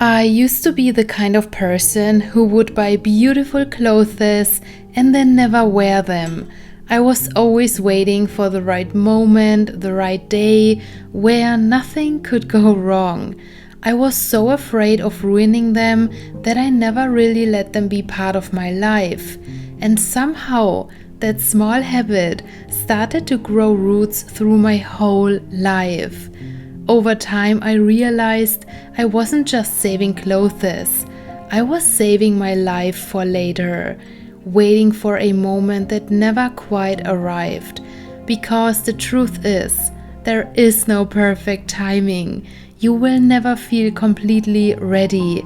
I used to be the kind of person who would buy beautiful clothes and then never wear them. I was always waiting for the right moment, the right day, where nothing could go wrong. I was so afraid of ruining them that I never really let them be part of my life. And somehow, that small habit started to grow roots through my whole life. Over time, I realized I wasn't just saving clothes, I was saving my life for later, waiting for a moment that never quite arrived. Because the truth is, there is no perfect timing. You will never feel completely ready.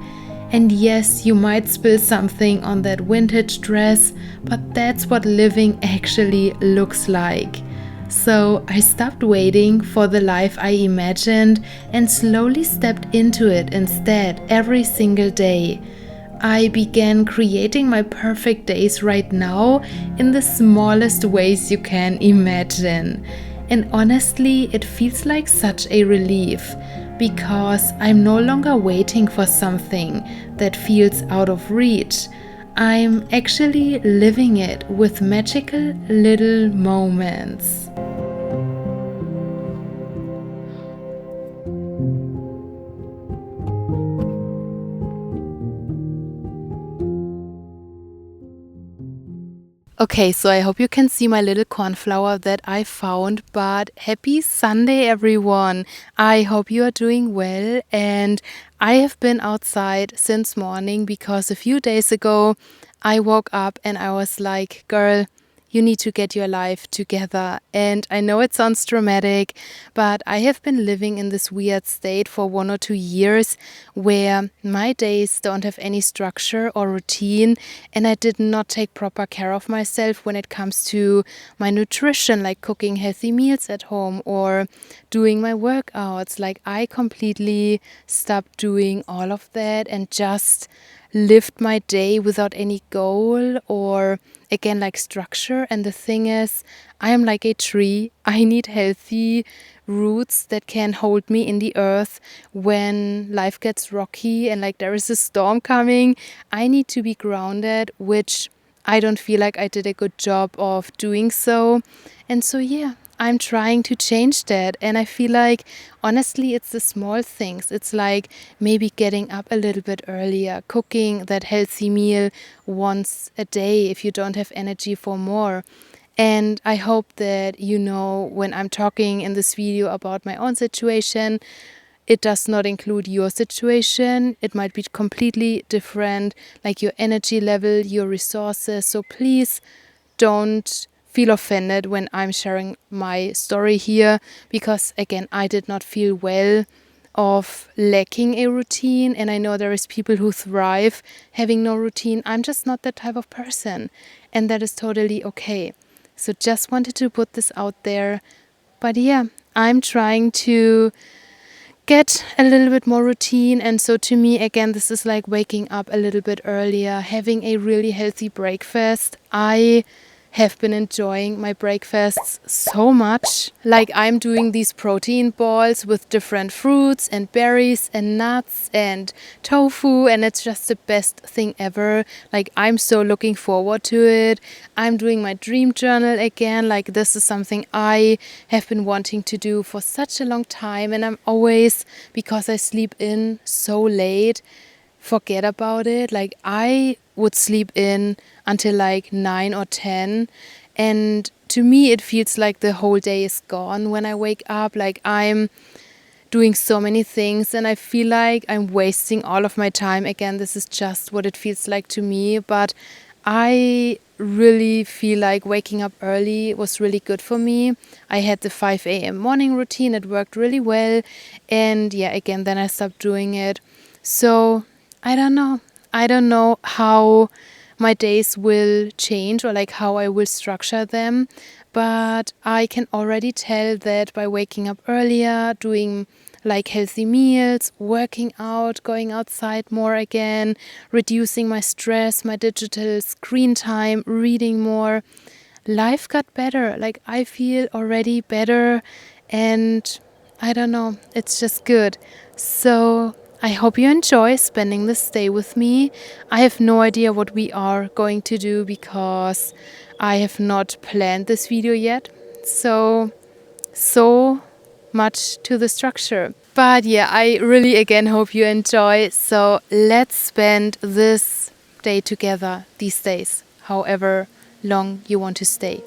And yes, you might spill something on that vintage dress, but that's what living actually looks like. So I stopped waiting for the life I imagined and slowly stepped into it instead every single day. I began creating my perfect days right now in the smallest ways you can imagine. And honestly, it feels like such a relief because I'm no longer waiting for something that feels out of reach. I'm actually living it with magical little moments. Okay, so I hope you can see my little cornflower that I found, but happy Sunday, everyone. I hope you are doing well, and I have been outside since morning because a few days ago I woke up and I was like, girl, you need to get your life together. And I know it sounds dramatic, but I have been living in this weird state for 1 or 2 years where my days don't have any structure or routine, and I did not take proper care of myself when it comes to my nutrition, like cooking healthy meals at home or doing my workouts. Like, I completely stopped doing all of that and just lived my day without any goal or again like structure. And the thing is, I am like a tree. I need healthy roots that can hold me in the earth when life gets rocky and like there is a storm coming. I need to be grounded, which I don't feel like I did a good job of doing so. And so yeah, I'm trying to change that, and I feel like honestly it's the small things. It's like maybe getting up a little bit earlier, cooking that healthy meal once a day if you don't have energy for more. And I hope that you know when I'm talking in this video about my own situation, it does not include your situation. It might be completely different, like your energy level, your resources. So please don't feel offended when I'm sharing my story here, because again, I did not feel well of lacking a routine, and I know there is people who thrive having no routine. I'm just not that type of person, and that is totally okay. So just wanted to put this out there. But yeah, I'm trying to get a little bit more routine, and so to me again this is like waking up a little bit earlier, having a really healthy breakfast. I have been enjoying my breakfasts so much. Like, I'm doing these protein balls with different fruits and berries and nuts and tofu, and it's just the best thing ever. Like, I'm so looking forward to it. I'm doing my dream journal again. Like, this is something I have been wanting to do for such a long time, and I'm always, because I sleep in so late, forget about it. Like, I would sleep in until like 9 or 10, and to me it feels like the whole day is gone when I wake up. Like, I'm doing so many things and I feel like I'm wasting all of my time. Again, this is just what it feels like to me, but I really feel like waking up early was really good for me. I had the 5 a.m. morning routine. It worked really well, and yeah, again, then I stopped doing it. So I don't know. I don't know how my days will change or like how I will structure them, but I can already tell that by waking up earlier, doing like healthy meals, working out, going outside more again, reducing my stress, my digital screen time, reading more, life got better. Like, I feel already better, and I don't know, it's just good. So I hope you enjoy spending this day with me. I have no idea what we are going to do because I have not planned this video yet. So much to the structure. But yeah, I really again hope you enjoy. So let's spend this day together, these days, however long you want to stay.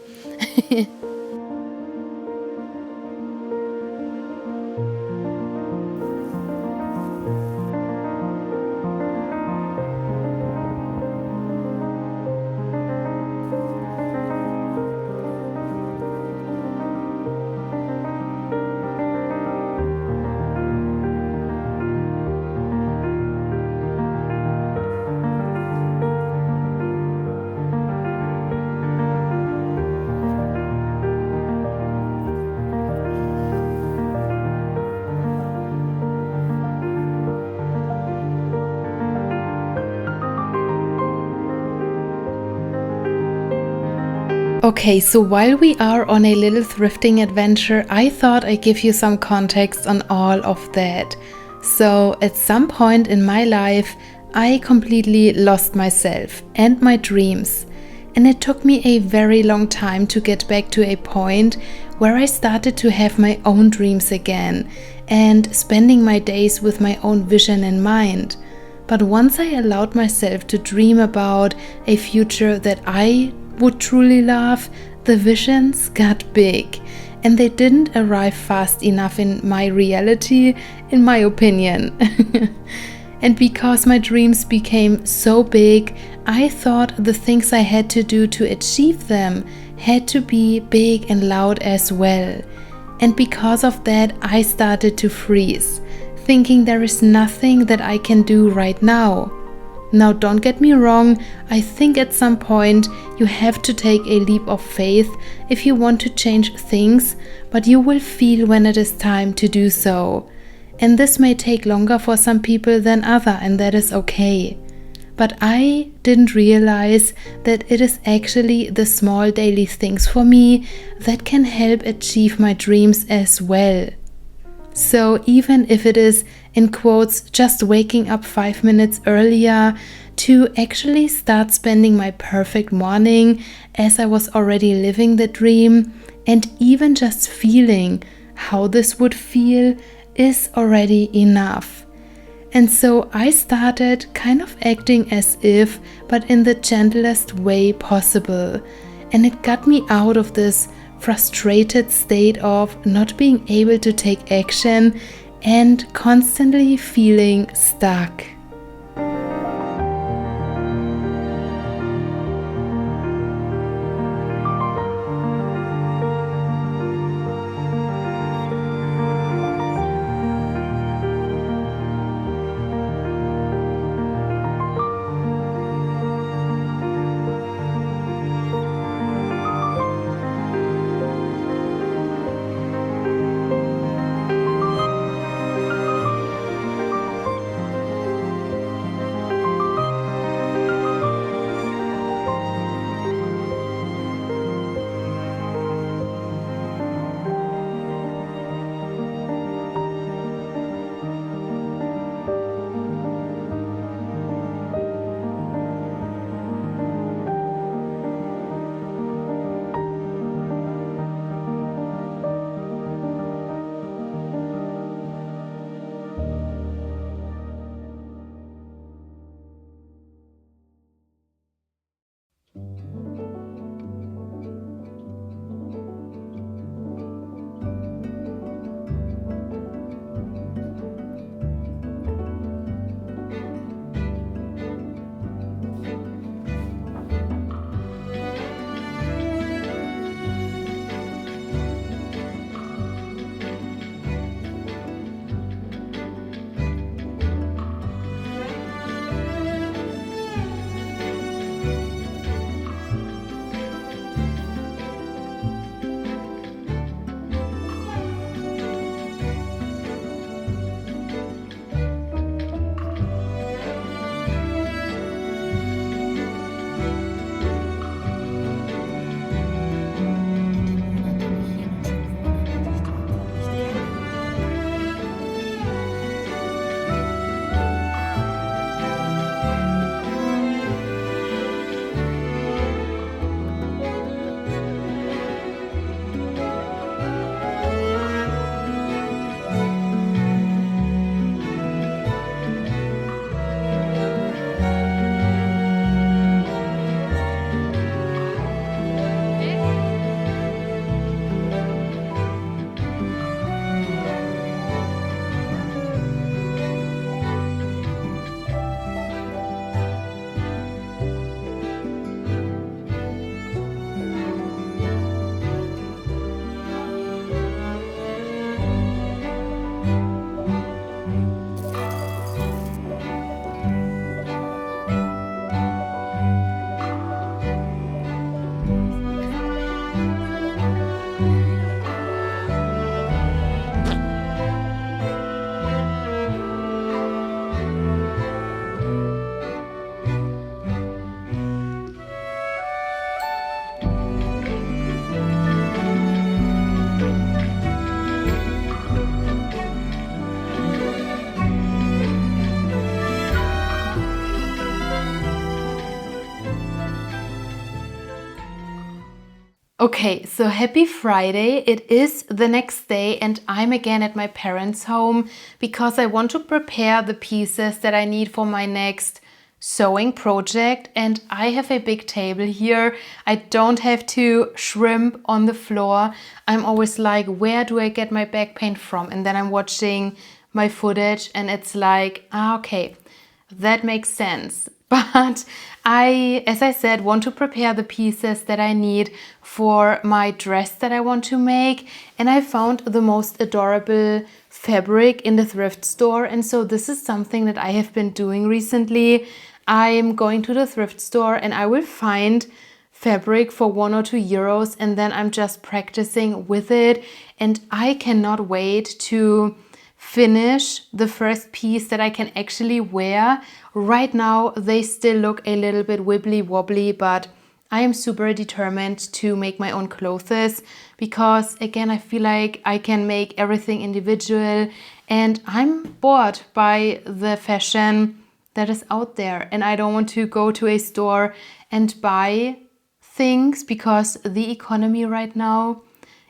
Okay, so while we are on a little thrifting adventure, I thought I'd give you some context on all of that. So at some point in my life, I completely lost myself and my dreams. And it took me a very long time to get back to a point where I started to have my own dreams again and spending my days with my own vision in mind. But once I allowed myself to dream about a future that I would truly love, the visions got big and they didn't arrive fast enough in my reality, in my opinion. And because my dreams became so big, I thought the things I had to do to achieve them had to be big and loud as well. And because of that, I started to freeze, thinking there is nothing that I can do right now. Now, don't get me wrong, I think at some point you have to take a leap of faith if you want to change things, but you will feel when it is time to do so. And this may take longer for some people than other, and that is okay. But I didn't realize that it is actually the small daily things for me that can help achieve my dreams as well. So even if it is, in quotes, just waking up 5 minutes earlier to actually start spending my perfect morning as I was already living the dream, and even just feeling how this would feel is already enough. And so I started kind of acting as if, but in the gentlest way possible. And it got me out of this frustrated state of not being able to take action and constantly feeling stuck. Okay, so happy Friday. It is the next day and I'm again at my parents' home because I want to prepare the pieces that I need for my next sewing project, and I have a big table here. I don't have to shrimp on the floor. I'm always like, where do I get my back pain from? And then I'm watching my footage and it's like, okay, that makes sense. But I, as I said, want to prepare the pieces that I need for my dress that I want to make. And I found the most adorable fabric in the thrift store. And so this is something that I have been doing recently. I am going to the thrift store and I will find fabric for 1 or 2 euros and then I'm just practicing with it. And I cannot wait to finish the first piece that I can actually wear. Right now they still look a little bit wibbly wobbly, but I am super determined to make my own clothes because again I feel like I can make everything individual and I'm bored by the fashion that is out there and I don't want to go to a store and buy things because the economy right now,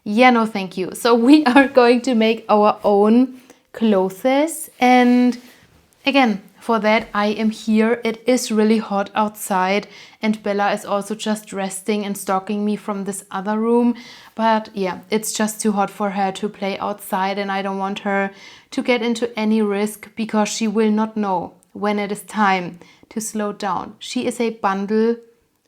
yeah, no thank you. So we are going to make our own clothes, and again for that I am here. It is really hot outside and Bella is also just resting and stalking me from this other room, but yeah, it's just too hot for her to play outside and I don't want her to get into any risk because she will not know when it is time to slow down. She is a bundle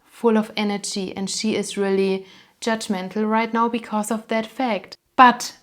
full of energy and she is really judgmental right now because of that fact. But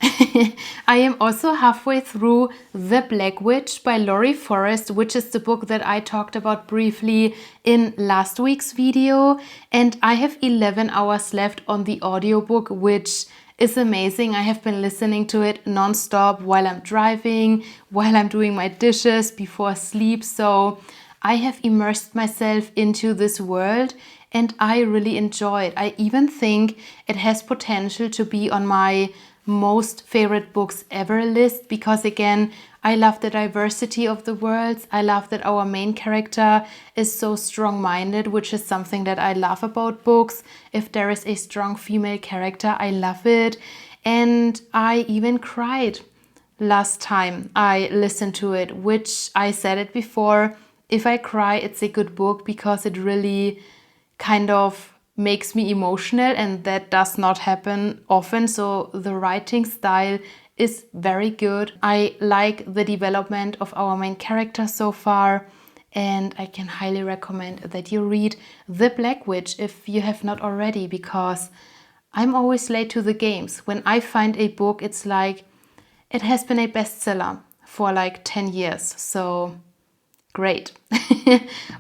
I am also halfway through The Black Witch by Laurie Forrest, which is the book that I talked about briefly in last week's video. And I have 11 hours left on the audiobook, which is amazing. I have been listening to it non-stop while I'm driving, while I'm doing my dishes, before sleep. So I have immersed myself into this world and I really enjoy it. I even think it has potential to be on my most favorite books ever list because again I love the diversity of the worlds. I love that our main character is so strong-minded, which is something that I love about books. If there is a strong female character, I love it. And I even cried last time I listened to it, which I said it before, if I cry it's a good book because it really kind of makes me emotional and that does not happen often. So the writing style is very good. I like the development of our main character so far and I can highly recommend that you read The Black Witch if you have not already, because I'm always late to the games. When I find a book, it's like it has been a bestseller for like 10 years. So great.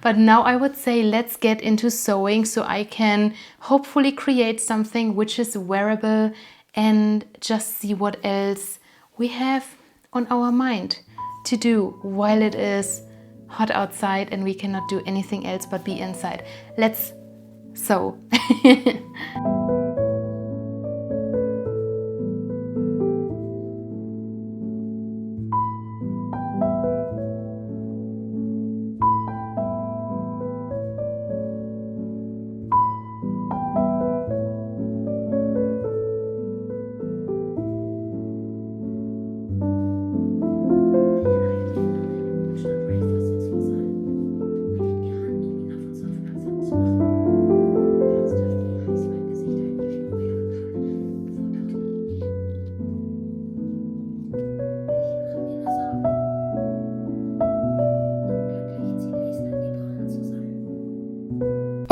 But now I would say let's get into sewing so I can hopefully create something which is wearable and just see what else we have on our mind to do while it is hot outside and we cannot do anything else but be inside. Let's sew.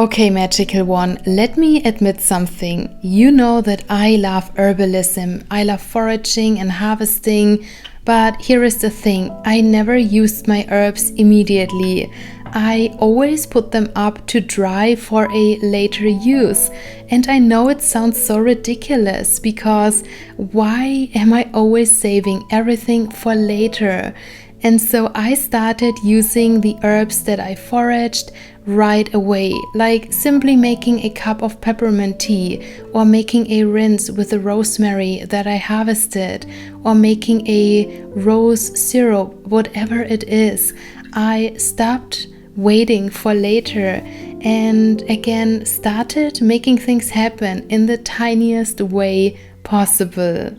Okay, magical one, let me admit something. You know that I love herbalism, I love foraging and harvesting, but here is the thing, I never used my herbs immediately. I always put them up to dry for a later use. And I know it sounds so ridiculous because why am I always saving everything for later? And so I started using the herbs that I foraged right away, like simply making a cup of peppermint tea, or making a rinse with the rosemary that I harvested, or making a rose syrup, whatever it is. I stopped waiting for later, and again started making things happen in the tiniest way possible.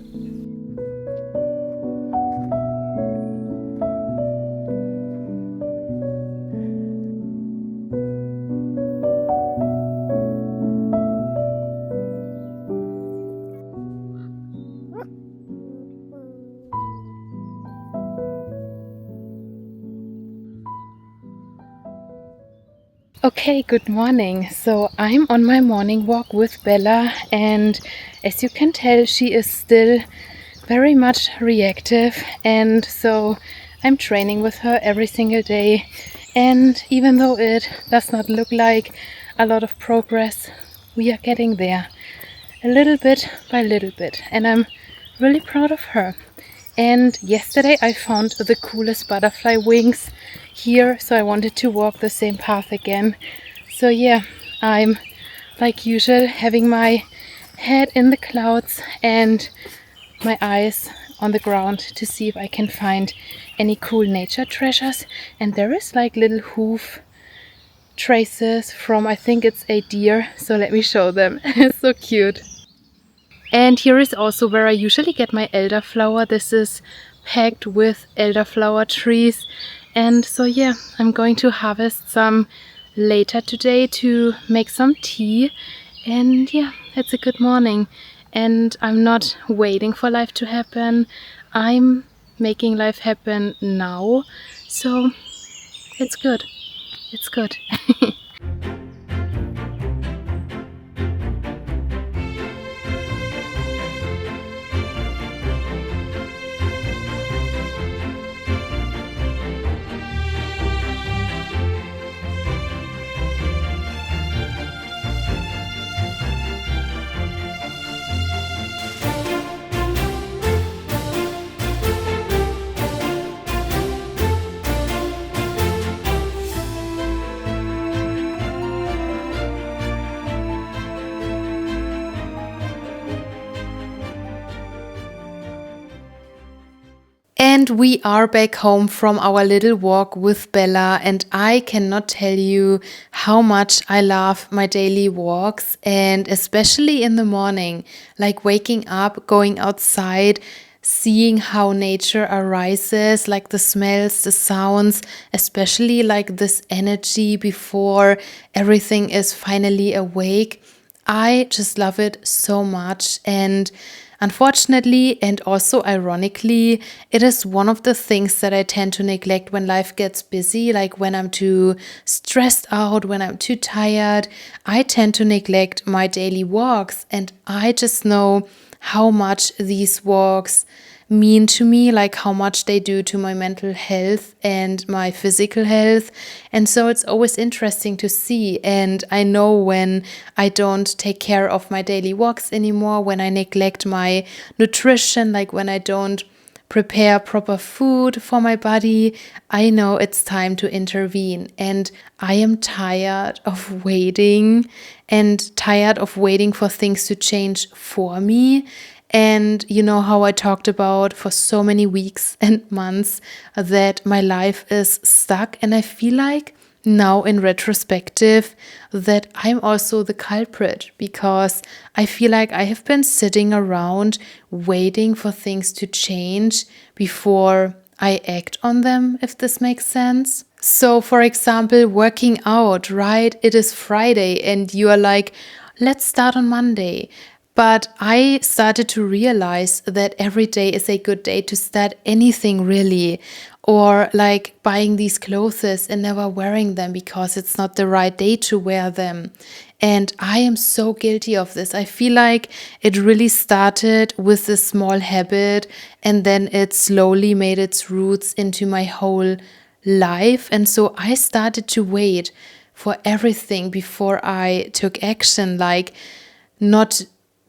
Okay, good morning. So I'm on my morning walk with Bella, and as you can tell, she is still very much reactive, and so I'm training with her every single day. And even though it does not look like a lot of progress, we are getting there a little bit by little bit, and I'm really proud of her. And yesterday I found the coolest butterfly wings here, so I wanted to walk the same path again. So yeah, I'm like usual having my head in the clouds and my eyes on the ground to see if I can find any cool nature treasures. And there is like little hoof traces from, I think it's a deer, so let me show them. It's so cute. And here is also where I usually get my elderflower. This is packed with elderflower trees. And so yeah, I'm going to harvest some later today to make some tea. And yeah, it's a good morning. And I'm not waiting for life to happen. I'm making life happen now. So it's good. It's good. And we are back home from our little walk with Bella, and I cannot tell you how much I love my daily walks, and especially in the morning, like waking up, going outside, seeing how nature arises, like the smells, the sounds, especially like this energy before everything is finally awake. I just love it so much. And unfortunately, and also ironically, it is one of the things that I tend to neglect when life gets busy, like when I'm too stressed out, when I'm too tired. I tend to neglect my daily walks, and I just know how much these walks mean to me, like how much they do to my mental health and my physical health. And so it's always interesting to see. And I know when I don't take care of my daily walks anymore, when I neglect my nutrition, like when I don't prepare proper food for my body, I know it's time to intervene. And I am tired of waiting and tired of waiting for things to change for me. And you know how I talked about for so many weeks and months that my life is stuck. And I feel like now in retrospective that I'm also the culprit, because I feel like I have been sitting around waiting for things to change before I act on them, if this makes sense. So for example, working out, right? It is Friday and you are like, let's start on Monday. But I started to realize that every day is a good day to start anything really, or like buying these clothes and never wearing them because it's not the right day to wear them. And I am so guilty of this. I feel like it really started with this small habit, and then it slowly made its roots into my whole life. And so I started to wait for everything before I took action, like not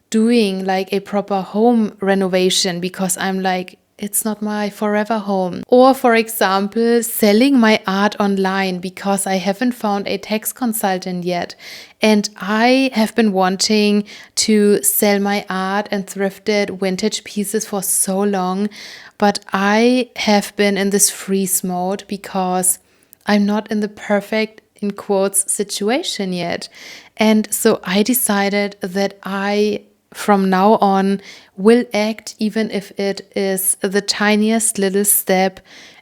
doing like a proper home renovation because I'm like, it's not my forever home. Or for example, selling my art online because I haven't found a tax consultant yet. And I have been wanting to sell my art and thrifted vintage pieces for so long, but I have been in this freeze mode because I'm not in the perfect in quotes, situation yet. And so I decided that I, from now on, will act even if it is the tiniest little step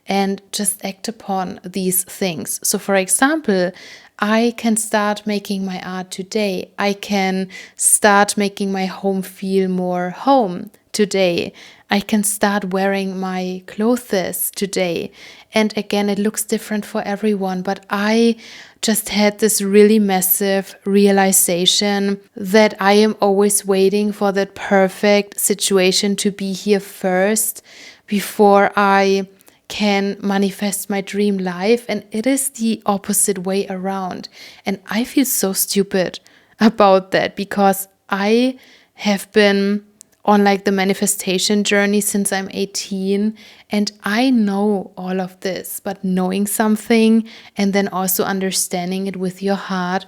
and just act upon these things. So, for example, I can start making my art today. I can start making my home feel more home today. I can start wearing my clothes today. And again, it looks different for everyone, but I just had this really massive realization that I am always waiting for that perfect situation to be here first before I can manifest my dream life. And it is the opposite way around. And I feel so stupid about that because I have been on like the manifestation journey since I'm 18, and I know all of this, but knowing something and then also understanding it with your heart,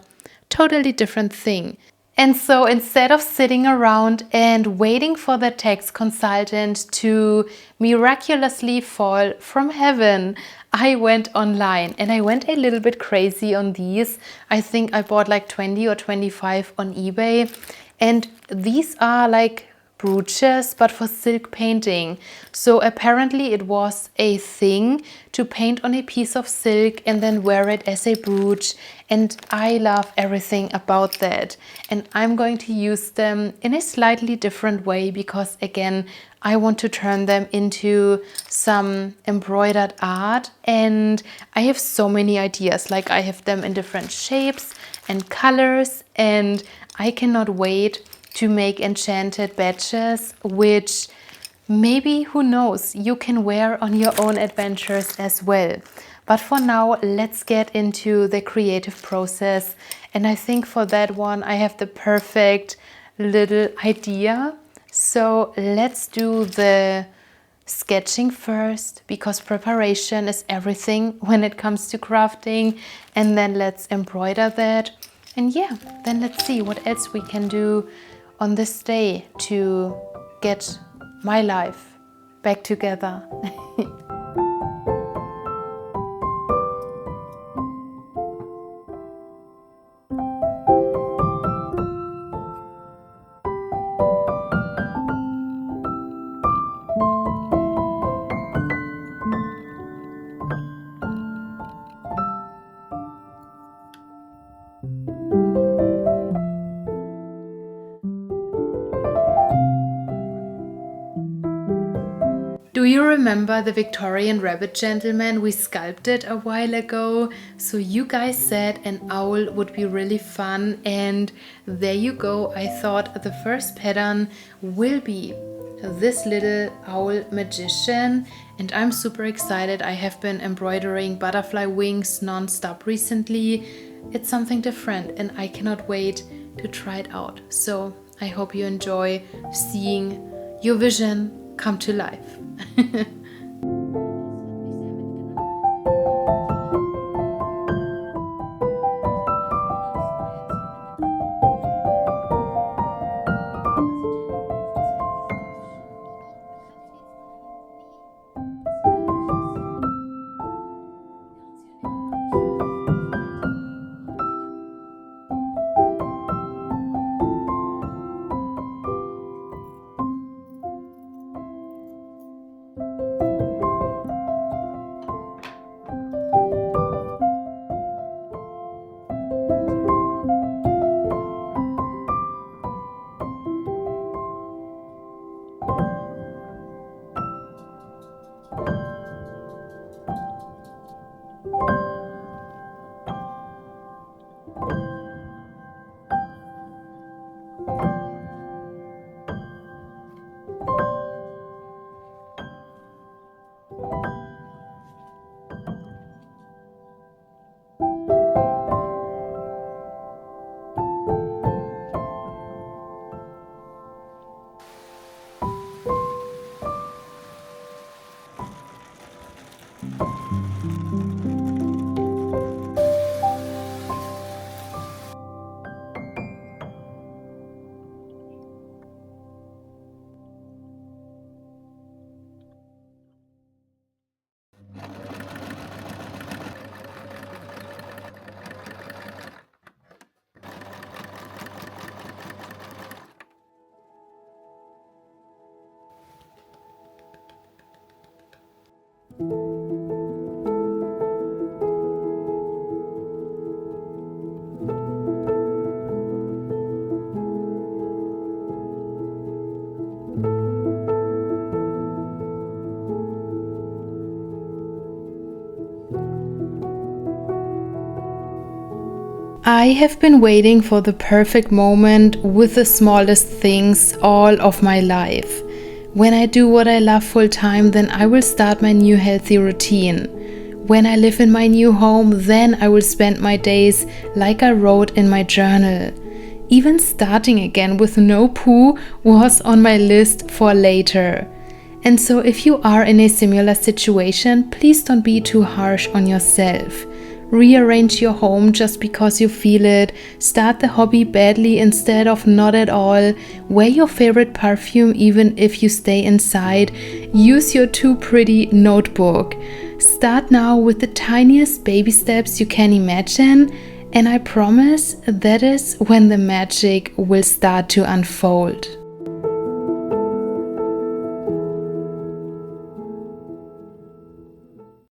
totally different thing. And so instead of sitting around and waiting for the tax consultant to miraculously fall from heaven, I went online and I went a little bit crazy on these. I think I bought like 20 or 25 on eBay. And these are like brooches, but for silk painting. So apparently it was a thing to paint on a piece of silk and then wear it as a brooch. And I love everything about that. And I'm going to use them in a slightly different way because again, I want to turn them into some embroidered art. And I have so many ideas, like I have them in different shapes and colors, and I cannot wait to make enchanted badges, which maybe, who knows, you can wear on your own adventures as well. But for now, let's get into the creative process. And I think for that one, I have the perfect little idea. So let's do the sketching first, because preparation is everything when it comes to crafting. And then let's embroider that. And yeah, then let's see what else we can do on this day to get my life back together. Do you remember the Victorian rabbit gentleman we sculpted a while ago? So you guys said an owl would be really fun, and there you go. I thought the first pattern will be this little owl magician, and I'm super excited. I have been embroidering butterfly wings non-stop recently. It's something different and I cannot wait to try it out. So I hope you enjoy seeing your vision come to life. I have been waiting for the perfect moment with the smallest things all of my life. When I do what I love full time, then I will start my new healthy routine. When I live in my new home, then I will spend my days like I wrote in my journal. Even starting again with no poo was on my list for later. And so if you are in a similar situation, please don't be too harsh on yourself. Rearrange your home just because you feel it. Start the hobby badly instead of not at all. Wear your favorite perfume even if you stay inside. Use your too pretty notebook. Start now with the tiniest baby steps you can imagine, and I promise that is when the magic will start to unfold.